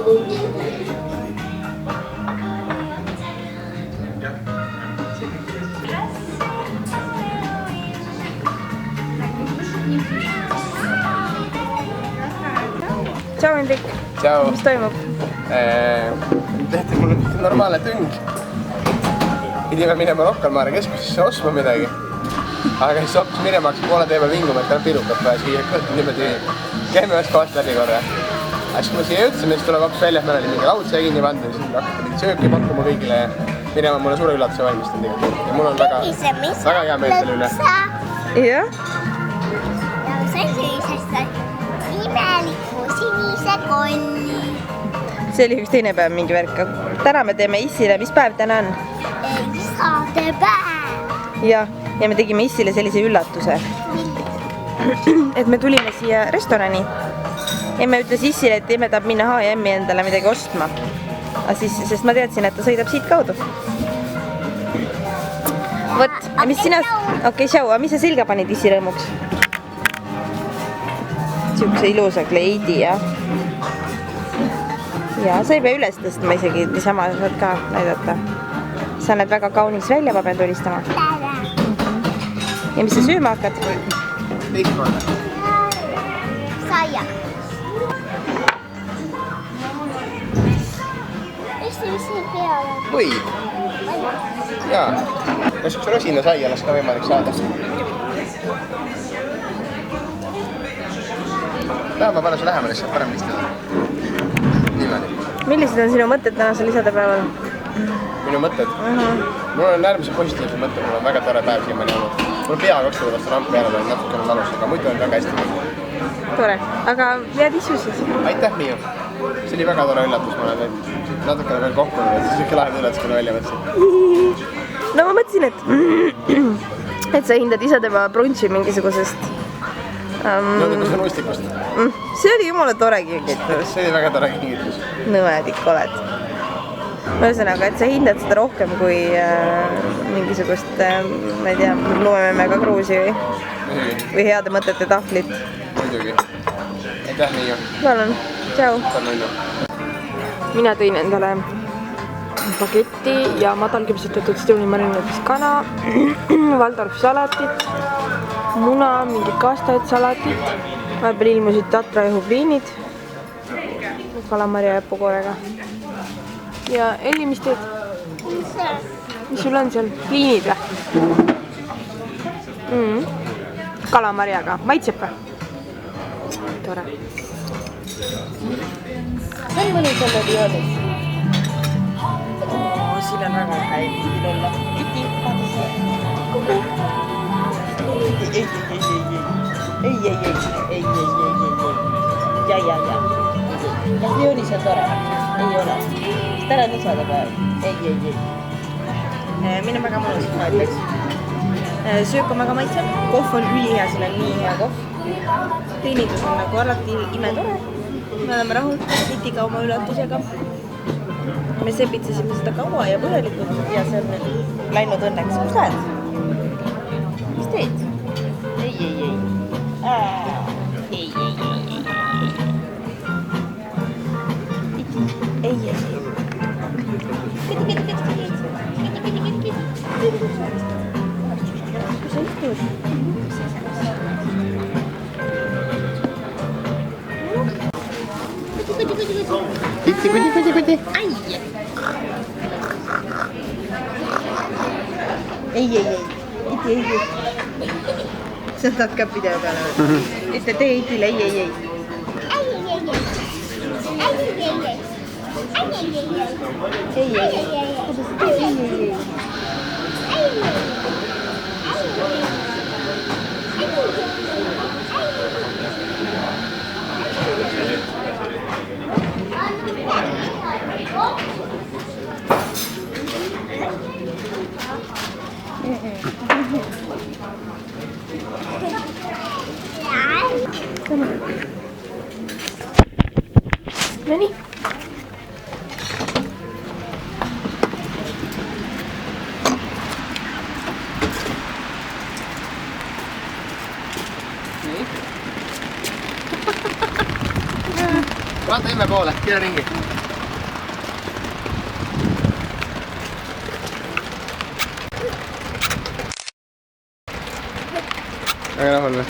Tšau, Hendrik. Tšau. Mis toimub? Tehti mul normaalne tüng. Pidime minema Rocca-al-Mare keskusesse ostma midagi. Aga siis hoopis minema hakkas poole teema vinguma, et tal pirukat vaja siia kõhti niimoodi käime ühest kohast läbi korra. Aga siis kui ma siia jõudsime, siis tuleb hoopis välja, et meil oli mingi laudse kinni pandud, siis hakati mingit sööki pakkuma kõigile ja minema mulle suure üllatuse valmistanud tegelikult. Ja mul on väga hea meel selle üle. Jah. Ja sain sellisest imeliku sinise kolli. See oli üks teine päev mingi värk. Täna me teeme Issile, mis päev täna on? Isadepäev. Ja me tegime Issile sellise üllatuse. Et me tulime siia restorani. Emme ütles Issile, et Emme tahab minna H&M-i endale midagi ostma. Sest ma teadsin, et ta sõidab siit kaudu. Võt, mis sina... Okei, šau, mis sa selga panid Issi rõõmuks? Siukse ilusa kleidi, jah. Ja, sa ei pea üles tõstma isegi, niisama saad ka näidata. Sa näed väga kaunis välja, ma pean tulistama. Ja mis sa sööma hakkad? Saia. Mis siin peale? Või? Jaa. Kas üks rosina saia oleks ka võimalik saada? Ma panen su lähemale, siis saab parem istada. Niimoodi. Millised on sinu mõtted tänasel isadepäeval? Minu mõtted? Mul on äärmiselt positiivse mõtted, mul on väga tore päev siiamaani olnud. Mul on pea 2 päeva vastu rampi ära olnud, natuke on valus, aga muidu on väga hästi. Tore, aga vead isu siis? Aitäh, Miiu! See oli väga tore üllatus, ma olen natukene veel kohkunud, et siis ikka lahend üllatus, kui välja mõtlesin. No ma mõtlesin, et sa hindad isadepäeva brunchi mingisugusest... Nõudlikus on uistikust. See oli jumala tore kingitus. See oli väga tore kingitus. Nõedik oled. Ühesõnaga, et sa hindad seda rohkem kui mingisugust, ma ei tea, lumememmega kruusi või heade mõtete tahvlit. Muidugi. Aitäh, Miiu! Palun, tšau! Mina tõin endale bagetti ja madalküpsetatud stiunimarinaadis kana, Waldorfi salatit, muna, mingi kastaetsalatit, vahepeal ilmusid tatrajahupliinid, kalamarja ja pukorega. Ja Elli, mis teed? Mis sul on seal? Pliinid või? Kalamarjaga. Maitseb või? Tore. See on mõnus olla dioodes. Siin on väga häid olla. Ei. Ja. Kas joonis on tore? Ei ole. Täna on isadepäev. Ei. Mine väga mõnus, ma ütleks. Söök on väga maitseb. Kohv on ülihea, siin on nii hea kohv. Teenindus on nagu alati imetore. Me oleme rahul Itiga oma üllatusega. Me sepitsesime seda kaua ja põhjalikult ja see on nüüd läinud õnneks. Kus lähed? Mis teed? Ei. Kus sa istud? Kuti. Ai! Ei. Iti. Sa tahad ka video peale võtta? Ütle tee Itile ei. Nani? Vaata, Nõmme poole, keera ringi. Väga rahul või?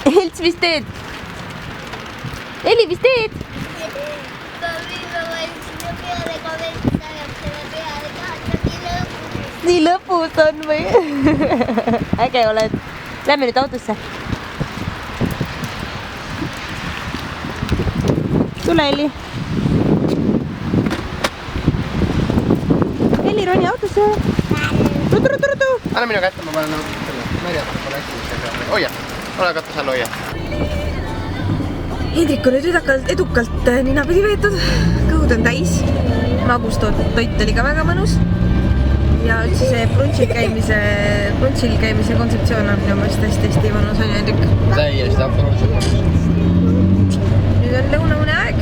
Elts, mis teed? Eli, mis teed? Nii lõbus on või? Äge oled. Lähme nüüd autosse. Tule, Eli. Eli, roni autosse. Rutu. Anna minu kätte, ma panen nagu Merja pole hästi. Hoia, ole katta seal, hoia. Hendrik on nüüd edukalt ninapidi veetud. Kõhud on täis. Magus toit oli ka väga mõnus. Ja üldse see brunchil käimise kontseptsioon on minu meelest hästi mõnus, on ju, Hendrik? Täiesti absoluutselt. Nüüd on lõunaune aeg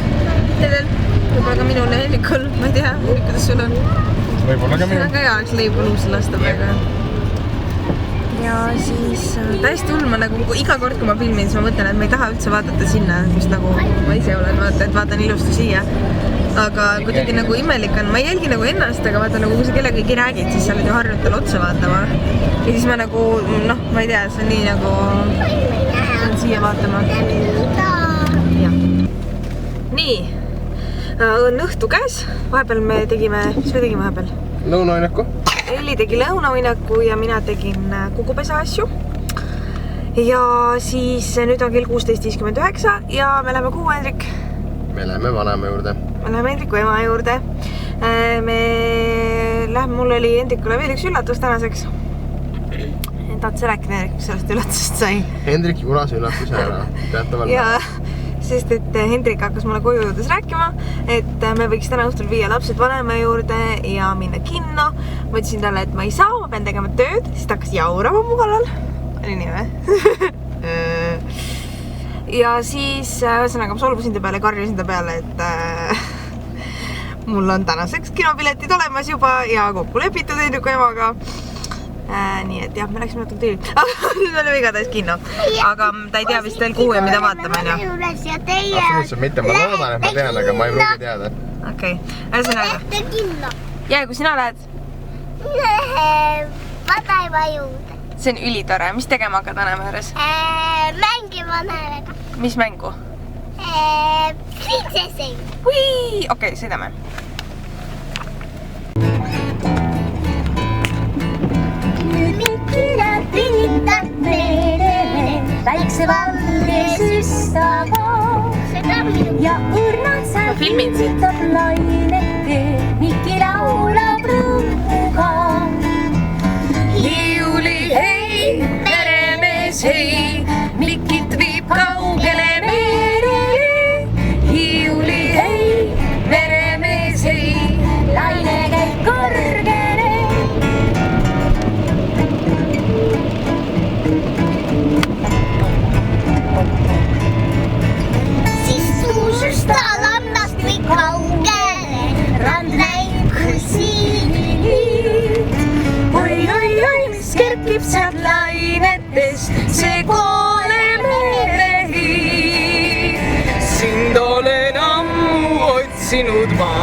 teedel. Võib-olla ka minul ja Hendrikul, ma ei tea, kuidas sul on. Võib-olla ka minul. Väga hea oleks leiba luusse lasta praegu. Ja siis täiesti hull, ma nagu iga kord, kui ma filmin, siis ma mõtlen, et ma ei taha üldse vaadata sinna, kus nagu ma ise olen, vaata, et vaatan ilusti siia. Aga kuidagi nagu imelik on, ma ei jälgi nagu ennast, aga vaata nagu kui sa kellegagi räägid, siis sa oled ju harjunud talle otsa vaatama. Ja siis ma nagu, noh, ma ei tea, see on nii nagu, on siia vaatama. Nii, on õhtu käes, vahepeal me tegime, mis me tegime vahepeal? Lõunauinaku. Eli tegi lõunauinaku ja mina tegin kukupesa asju. Ja siis nüüd on kell 16.59 ja me läheme kuhu, Hendrik? Me läheme vanaema juurde. Me läheme Hendriku ema juurde. Mul oli Hendrikule veel üks üllatus tänaseks. Tahad sa rääkida, Hendrik, mis sellest üllatusest sai? Hendrik julas üllatuse ära, teatavalt. Ja, sest et Hendrik hakkas mulle koju jõudes rääkima, et me võiks täna õhtul viia lapsed vanaema juurde ja minna kinno. Ma ütlesin talle, et ma ei saa, ma pean tegema tööd, siis ta hakkas jaurama mu kallal. Oli nii või? Ja siis ühesõnaga ma solvusin ta peale, karjusin ta peale, et mul on tänaseks kinopiletid olemas juba ja kokku lepitud Hendriku emaga. Nii et jah, me läksime natuke tüüli. Nüüd oleme igatahes kinno. Aga ta ei tea vist veel kuhu ja mida vaatama, on ju? Absoluutselt mitte, ma loodan, et ma tean, aga ma ei pruugi teada. Okei, ühesõnaga. Ja kui sina lähed? Vanaema juurde. See on ülitore. Mis tegema hakkad vanaema juures? Mängi vanaemaga. Mis mängu? Prinsessi. Okei, sõidame. Väikse valge süstaga ja õrnad sa kinnitab lainete, Miki laulab rõõmuga. Hiiuli hei, meremees hei, Mikit viib kaugele merele. Hiiuli hei, meremees hei, Laine käib kõrgele. Siis suusus ta lannast või kaugele, rand näib kui siinilt. oi, mis kerkib sealt lainetest, see koole merehiir. Sind olen ammu otsinud ma,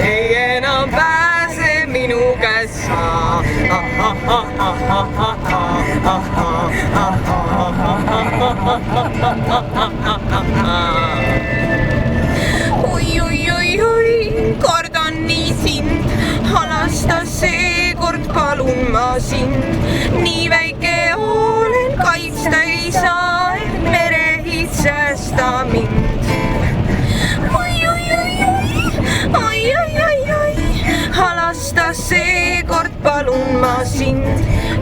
ei enam pääse minu käest sa. Oi, kardan nii sind, halasta seekord palun ma sind. Nii väike olen, kaitsta ei saa, et merehid säästa mind. Oi, halasta seekord palun ma sind.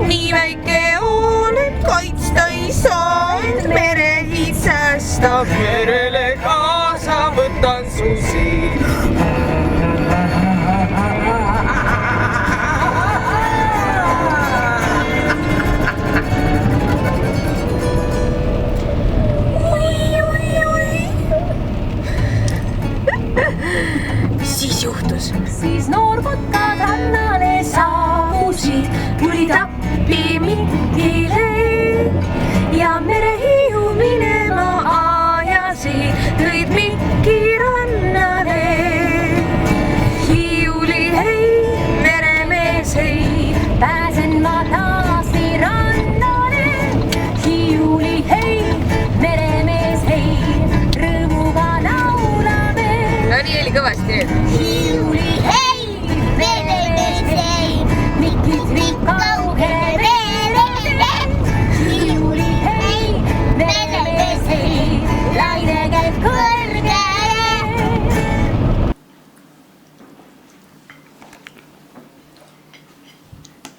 Nii väike olen, kaitsta ei saa, et merehid säästa. Merele kaasa võtan su siin. Mis siis juhtus? Siis noor kotkad rannale viib Mikile ja merehiiu minema ajasid, tõid Mikki rannale. Hiiuli hei, meremees hei, pääsen ma taasi rannale. Hiiuli hei, meremees hei, rõõmuga laulame. No nii oli kõvasti nüüd. Hiiuli hei, meremees hei, Mikilt viib kaugele veele. Hiiuli hei, meremees hei, laine käib kõrge.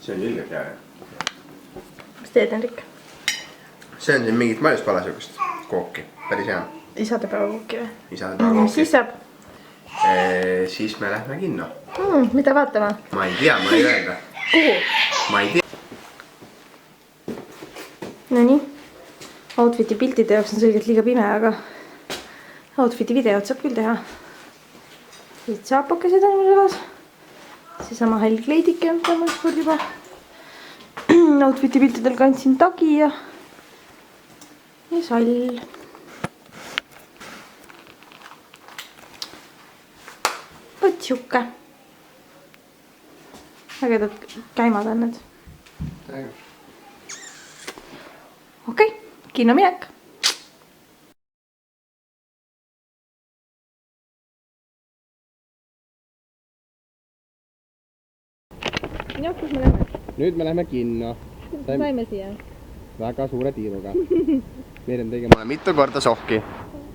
See on ilgelt hea. Mis teed, Henrik? See on siin mingit maljuspala siukest kooki. Päris hea. Isadepäeva kooki või? Isadepäeva Mis siis saab? Siis me lähme kinno. Mida vaatama? Ma ei tea, ma ei öelda. Kuhu? Ma ei tea. Nonii. Outfiti piltide jaoks on selgelt liiga pime, aga outfiti videot saab küll teha. Siit saapakesed on mul elas. Seesama hall kleidike, mida ma ükskord juba outfiti piltidel kandsin tagi ja sall. Võt siuke. Ägedad käimad on need. Okei, kinno minek. Ja, kus me lähme? Nüüd me lähme kinno. Saime siia. Väga suure tiiruga. Meerin tegema mitu korda sohki.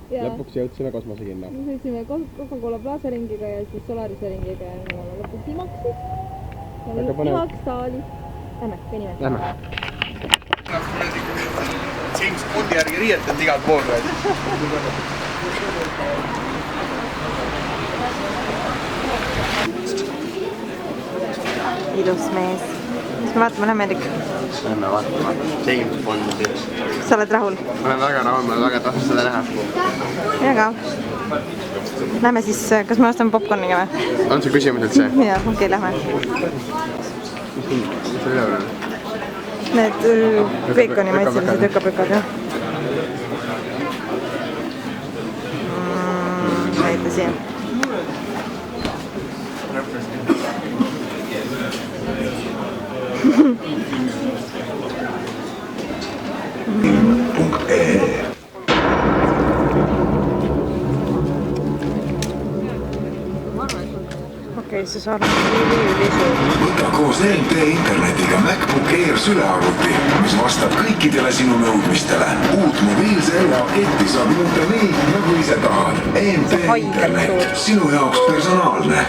Lõpuks jõudsime kosmosekinno. Me sõitsime Coca-Cola Plaza ringiga ja siis Solarise ringiga ja nimele lõpuks imaksid. Imaks saali. Lähme, käinime. Lähme. James Bondi järgi riietanud igal pool. Ilus mees. Mis me vaatame, lähme Henrik? Lähme vaatama. James Bondi. Sa oled rahul? Ma olen väga rahul, ma olen väga tahtnud seda näha. Mina ka. Lähme siis, kas me ostame popcorniga või? On see küsimus üldse? Jaa, okei, lähme. Mis see üleval on? Need peekoni maitselised ökapökad, jah. Näita siia. Okei, see saar on ülisuur. Võta koos LT internetiga MacBook Air sülearvuti, mis vastab kõikidele sinu nõudmistele. Uut mobiilse paketti saab muuta nii, nagu ise tahad. LT internet, sinu jaoks personaalne.